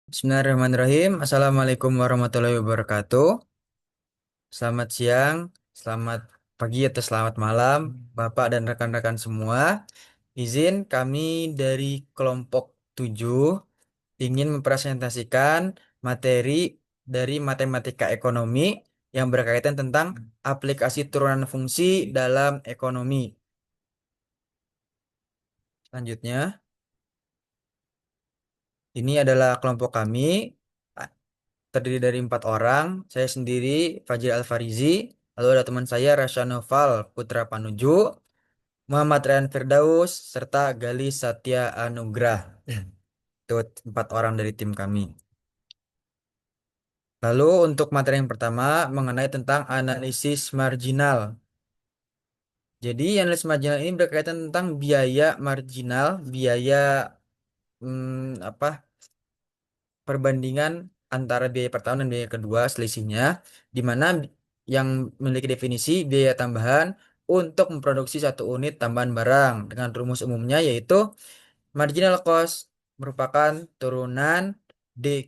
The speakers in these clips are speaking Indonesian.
Bismillahirrahmanirrahim. Assalamualaikum warahmatullahi wabarakatuh. Selamat siang, selamat pagi atau selamat malam, Bapak dan rekan-rekan semua. Izin kami dari kelompok 7 ingin mempresentasikan materi dari matematika ekonomi yang berkaitan tentang aplikasi turunan fungsi dalam ekonomi. Selanjutnya, ini adalah kelompok kami. Terdiri dari 4 orang, saya sendiri Fajri Alfarizi, lalu ada teman saya Rasya Noval Putra Panuju, Muhammad Rian Firdaus, serta Gali Satya Anugrah. Itu 4 orang dari tim kami. Lalu untuk materi yang pertama mengenai tentang analisis marginal. Jadi analisis marginal ini berkaitan tentang biaya marginal, biaya apa perbandingan antara biaya pertama dan biaya kedua selisihnya, di mana yang memiliki definisi biaya tambahan untuk memproduksi satu unit tambahan barang dengan rumus umumnya yaitu marginal cost merupakan D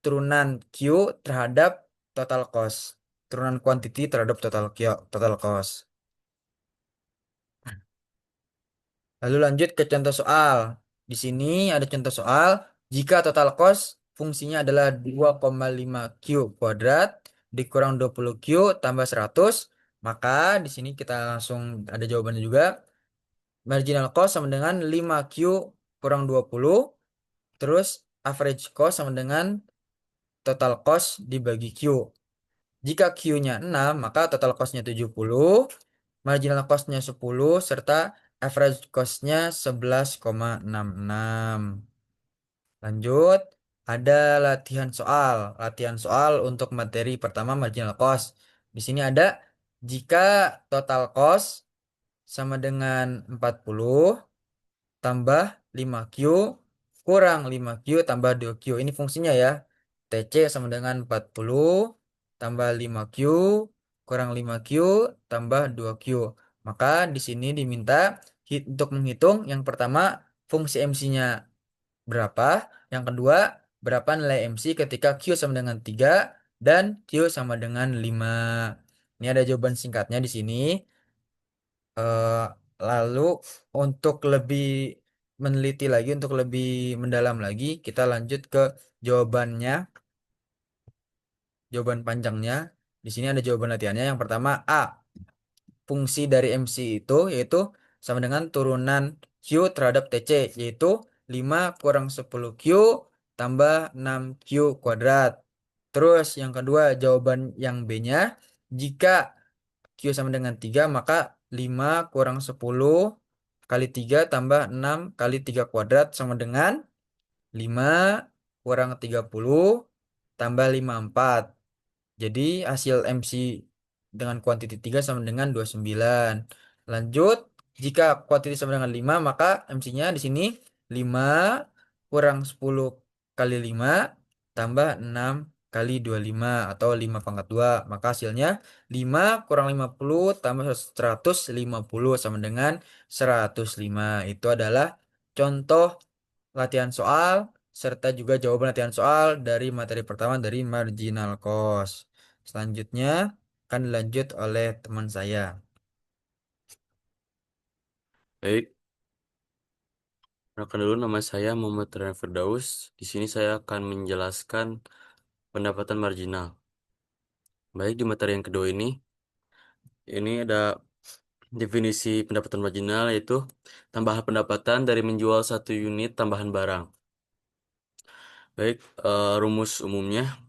turunan Q terhadap total cost, turunan quantity terhadap total cost. Lalu lanjut ke contoh soal. Di sini ada contoh soal, jika total cost fungsinya adalah 2,5 Q kuadrat dikurang 20 Q tambah 100, maka di sini kita langsung ada jawabannya juga. Marginal cost sama dengan 5 Q kurang 20, terus average cost sama dengan total cost dibagi Q. Jika Q-nya 6, maka total cost-nya 70, marginal cost-nya 10, serta average cost-nya 11,66. Lanjut, ada latihan soal. Latihan soal untuk materi pertama marginal cost. Di sini ada jika total cost sama dengan 40 tambah 5Q kurang 5Q tambah 2Q. Ini fungsinya ya. TC sama dengan 40 tambah 5Q kurang 5Q tambah 2Q. Maka di sini diminta untuk menghitung yang pertama fungsi MC-nya berapa, yang kedua berapa nilai MC ketika Q sama dengan 3 dan Q sama dengan 5. Ini ada jawaban singkatnya di sini. Eh, Lalu untuk lebih meneliti lagi, untuk lebih mendalam lagi, kita lanjut ke jawabannya, jawaban panjangnya. Di sini ada jawaban latihannya. Yang pertama A, fungsi dari MC itu yaitu sama dengan turunan Q terhadap TC, yaitu 5 kurang 10Q tambah 6Q kuadrat. Terus yang kedua jawaban yang B-nya, jika Q sama dengan 3 maka 5 kurang 10 kali 3 tambah 6 kali 3 kuadrat sama dengan 5 kurang 30 tambah 54. Jadi hasil MC dengan kuantiti 3 sama dengan 29. Lanjut, jika kuantiti sama dengan 5 maka MC-nya di sini 5 kurang 10 kali 5 tambah 6 kali 25 atau 5 pangkat 2. Maka hasilnya 5 kurang 50 tambah 150 sama dengan 105. Itu adalah contoh latihan soal serta juga jawaban latihan soal dari materi pertama dari marginal cost. Selanjutnya akan dilanjut oleh teman saya. Baik, perkenalkan dulu nama saya Muhammad Rian Firdaus. Di sini saya akan menjelaskan pendapatan marginal. Baik, di materi yang kedua ini ada definisi pendapatan marginal yaitu tambahan pendapatan dari menjual satu unit tambahan barang. Baik, rumus umumnya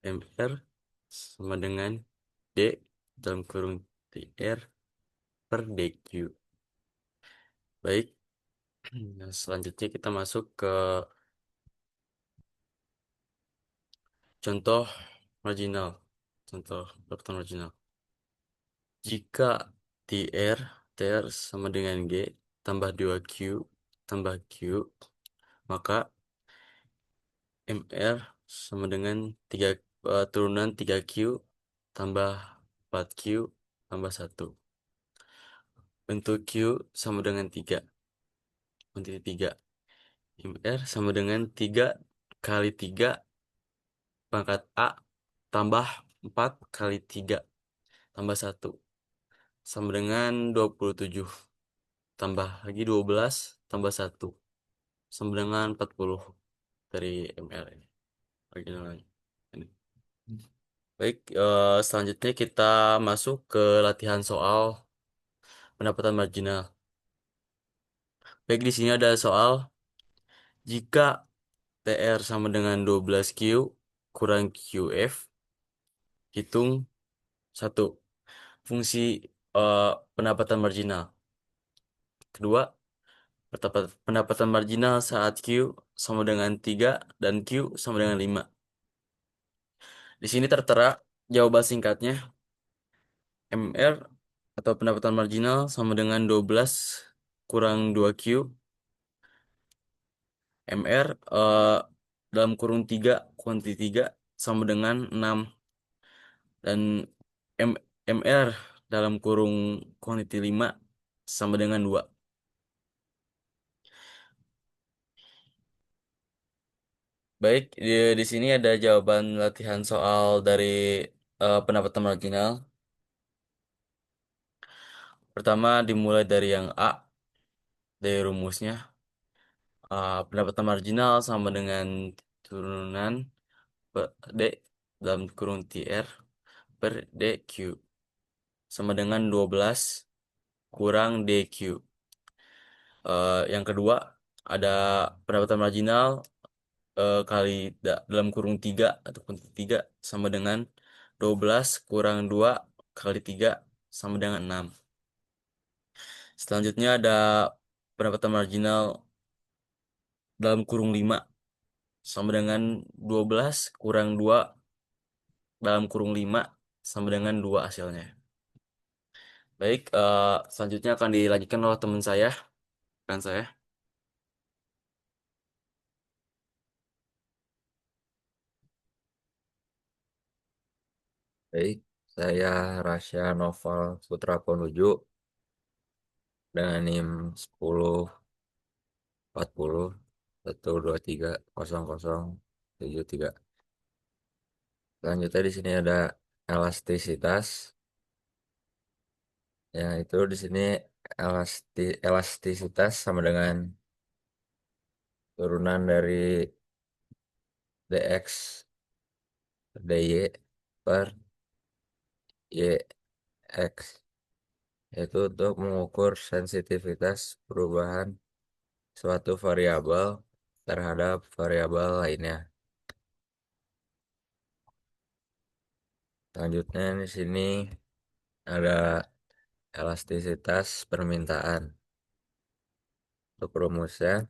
MR sama dengan D dalam kurung TR per DQ. Baik, nah, selanjutnya kita masuk ke contoh marginal. Contoh pendapatan marginal. Jika TR sama dengan G tambah 2Q tambah Q, maka MR sama dengan turunan 3Q tambah 4Q tambah 1. Bentuk Q sama dengan 3. Kuantiti 3. MR sama dengan 3 kali 3 pangkat A tambah 4 kali 3 tambah 1 sama dengan 27. Tambah lagi 12 tambah 1 sama dengan 40 dari MR ini. Originalnya. Ini. Baik, selanjutnya kita masuk ke latihan soal pendapatan marginal. Baik, di sini ada soal jika TR sama dengan 12Q kurang QF, hitung satu fungsi eh, pendapatan marginal. Kedua, pendapatan marginal saat Q sama dengan 3 dan Q sama dengan 5. Di sini tertera jawaban singkatnya MR atau pendapatan marginal sama dengan 12 kurang 2Q. MR dalam kurung 3 kuanti 3 sama dengan 6 dan M MR dalam kurung kuanti 5 sama dengan 2. Baik, di sini ada jawaban latihan soal dari pendapatan marginal. Pertama dimulai dari yang A, dari rumusnya. Pendapatan marginal sama dengan turunan D dalam kurung TR per DQ sama dengan 12 kurang DQ. Yang kedua ada pendapatan marginal kali dalam kurung 3 ataupun 3 sama dengan 12 kurang 2 kali 3 sama dengan 6. Selanjutnya ada pendapatan marginal dalam kurung 5 sama dengan 12 kurang 2 dalam kurung 5 sama dengan 2 hasilnya. Baik, selanjutnya akan dilanjutkan oleh teman saya, rekan saya. Baik, saya Rasya Noval Putra Ponuju dengan NIM 1040 1230073. Selanjutnya di sini ada elastisitas. Ya, itu di sini elastisitas sama dengan turunan dari dx per dy per yx, yaitu untuk mengukur sensitivitas perubahan suatu variabel terhadap variabel lainnya. Selanjutnya di sini ada elastisitas permintaan. Untuk rumusnya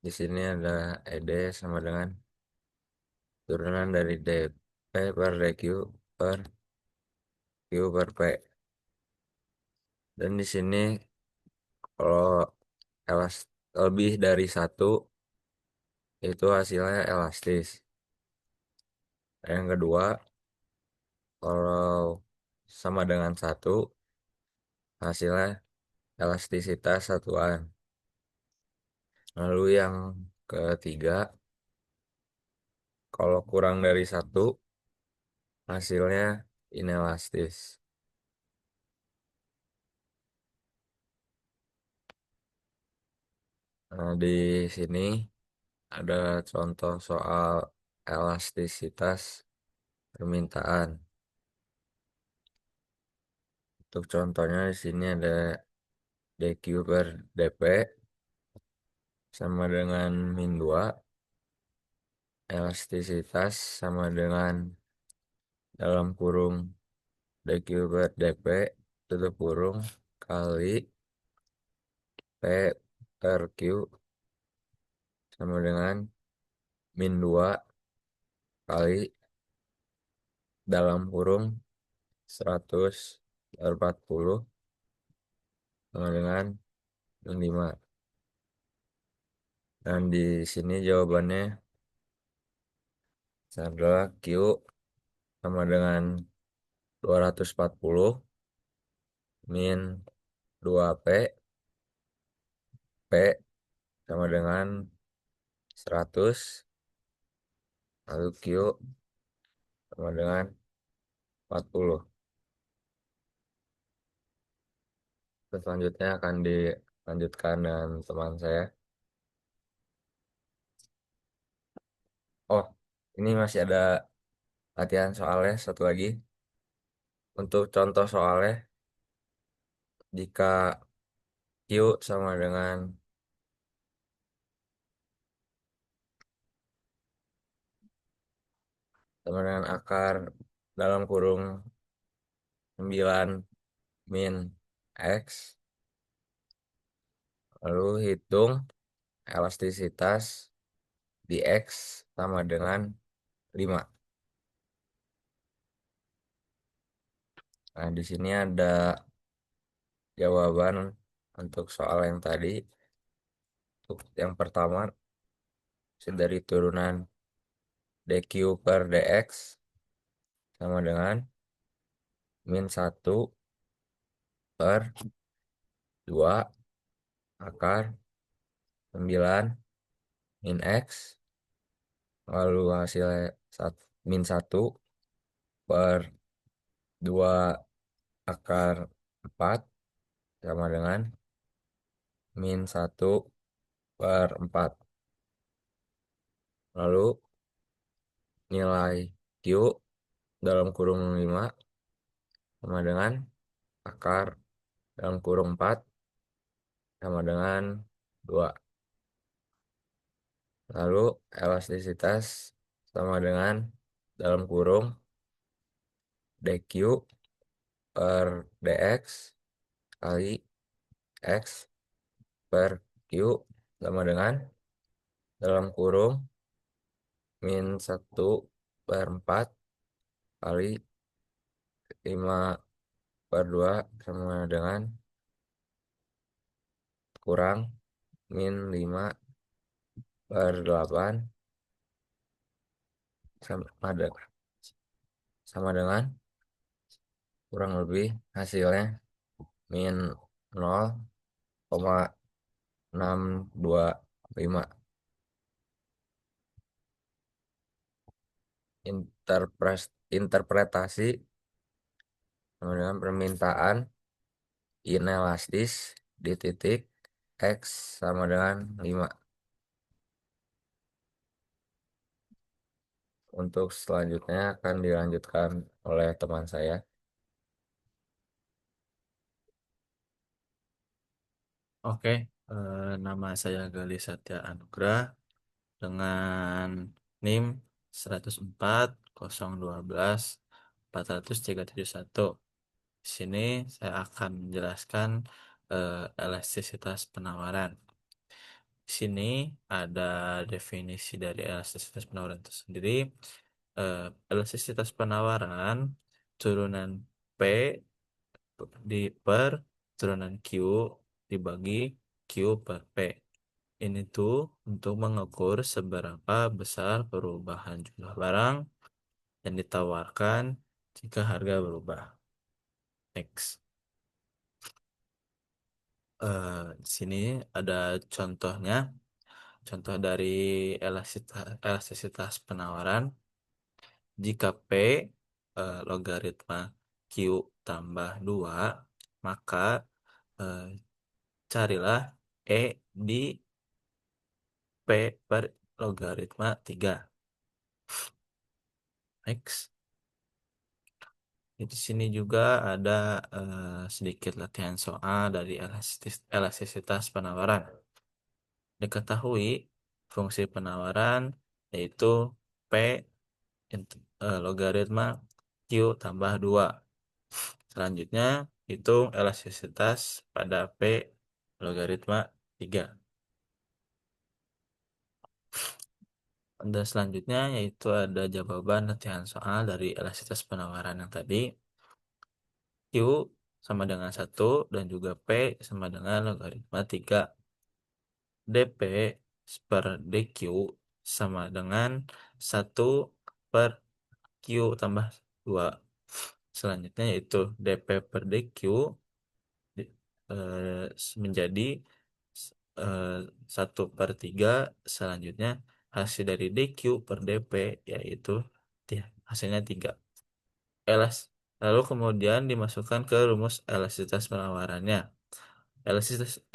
di sini ada ED sama dengan turunan dari dP per dQ per Q per P. Dan di sini kalau elas lebih dari satu itu hasilnya elastis. Yang kedua, kalau sama dengan satu hasilnya elastisitas satuan. Lalu yang ketiga, kalau kurang dari satu hasilnya inelastis. Nah, di sini ada contoh soal elastisitas permintaan. Untuk contohnya di sini ada dq per dp sama dengan min 2. Elastisitas sama dengan dalam kurung dq per dp tutup kurung kali p per q sama dengan min 2 kali dalam kurung 140 sama dengan min 5. Dan di sini jawabannya adalah Q sama dengan 240 min 2P. P sama dengan 100, lalu Q sama dengan 40. Terus selanjutnya akan dilanjutkan dengan teman saya. Oh, ini masih ada latihan soalnya satu lagi. Untuk contoh soalnya, jika Q sama dengan akar dalam kurung 9 min X, lalu hitung elastisitas di X sama dengan 5. Nah, di sini ada jawaban untuk soal yang tadi. Untuk yang pertama, dari turunan dq per dx sama dengan -1/2 akar 9 min X, lalu hasilnya -1/2 akar 4 sama dengan -1/4. Lalu nilai Q dalam kurung 5 sama dengan akar dalam kurung 4 sama dengan 2. Lalu elastisitas sama dengan dalam kurung dq per dx kali x per q sama dengan dalam kurung -1/4 kali 5/2 sama dengan kurang -5/8 sama dengan kurang lebih hasilnya -0,625. Interpretasi sama dengan permintaan inelastis di titik X sama dengan 5. Untuk selanjutnya akan dilanjutkan oleh teman saya. Oke, nama saya Gali Satya Anugrah dengan NIM 104 012 40371. Di sini saya akan menjelaskan elastisitas penawaran. Di sini ada definisi dari elastisitas penawaran itu sendiri. Elastisitas penawaran turunan P per turunan Q dibagi Q per P. Ini tuh untuk mengukur seberapa besar perubahan jumlah barang yang ditawarkan jika harga berubah. Next. Di sini ada contohnya. Contoh dari elastisitas penawaran. Jika P logaritma Q tambah 2, maka eh, carilah E di P per logaritma 3. Next. Di sini juga ada sedikit latihan soal dari elastisitas penawaran. Diketahui fungsi penawaran yaitu P logaritma Q tambah 2. Selanjutnya, hitung elastisitas pada P logaritma 3. Dan selanjutnya yaitu ada jawaban latihan soal dari elastisitas penawaran yang tadi. Q sama dengan 1 dan juga P sama dengan logaritma 3. dP per dQ sama dengan 1 per Q tambah 2. Selanjutnya yaitu dP per dQ di- menjadi eh, 1/3 selanjutnya hasil dari DQ per DP yaitu hasilnya 3. Elas Lalu kemudian dimasukkan ke rumus elastisitas penawarannya.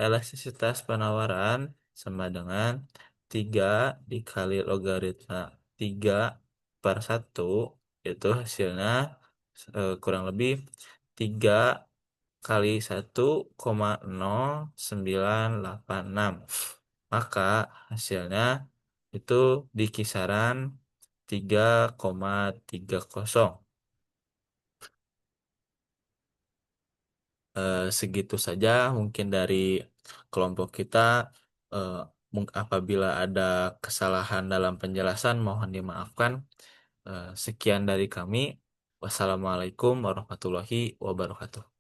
Elastisitas penawaran sama dengan 3 dikali logaritma 3/1, itu hasilnya kurang lebih 3 kali 1,0986. Maka hasilnya itu di kisaran 3,30. Segitu saja mungkin dari kelompok kita. Eh, Apabila ada kesalahan dalam penjelasan mohon dimaafkan. Sekian dari kami. Wassalamualaikum warahmatullahi wabarakatuh.